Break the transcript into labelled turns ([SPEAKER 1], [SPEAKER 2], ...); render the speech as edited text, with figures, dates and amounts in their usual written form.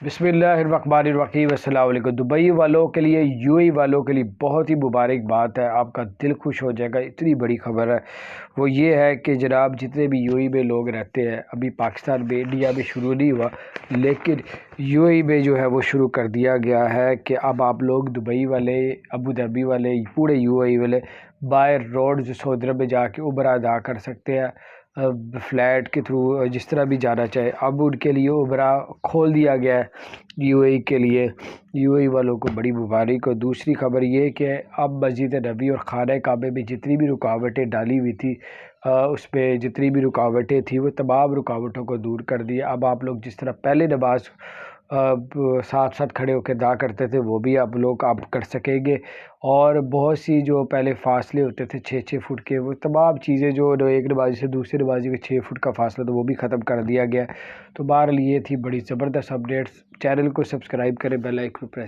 [SPEAKER 1] بسم اللہ الرحمن الرحیم۔ السلام علیکم۔ دبئی والوں کے لیے، یو اے والوں کے لیے بہت ہی مبارک بات ہے، آپ کا دل خوش ہو جائے گا، اتنی بڑی خبر ہے۔ وہ یہ ہے کہ جناب جتنے بھی یو اے میں لوگ رہتے ہیں، ابھی پاکستان میں، انڈیا میں شروع نہیں ہوا، لیکن یو اے میں جو ہے وہ شروع کر دیا گیا ہے کہ اب آپ لوگ دبئی والے، ابوظہبی والے، پورے یو اے والے بائی روڈ سعودی عرب میں جا کے عمرہ ادا کر سکتے ہیں، فلائٹ کے تھرو، جس طرح بھی جانا چاہے۔ اب ان کے لیے عمرہ کھول دیا گیا ہے یو اے کے لیے، یو اے والوں کو بڑی مبارک۔ اور دوسری خبر یہ کہ اب مسجد نبوی اور خانہ کعبہ میں جتنی بھی رکاوٹیں ڈالی ہوئی تھی، اس پہ جتنی بھی رکاوٹیں تھیں، وہ تمام رکاوٹوں کو دور کر دیا۔ اب آپ لوگ جس طرح پہلے نماز ساتھ ساتھ کھڑے ہو کے ادا کرتے تھے، وہ بھی آپ لوگ اب کر سکیں گے۔ اور بہت سی جو پہلے فاصلے ہوتے تھے 6-6 فٹ کے، وہ تمام چیزیں جو ایک نمازی سے دوسرے نمازی کے 6 فٹ کا فاصلہ تھا، وہ بھی ختم کر دیا گیا۔ تو بہرحال یہ تھی بڑی زبردست اپڈیٹس۔ چینل کو سبسکرائب کریں، بیل آئیکن کو پریس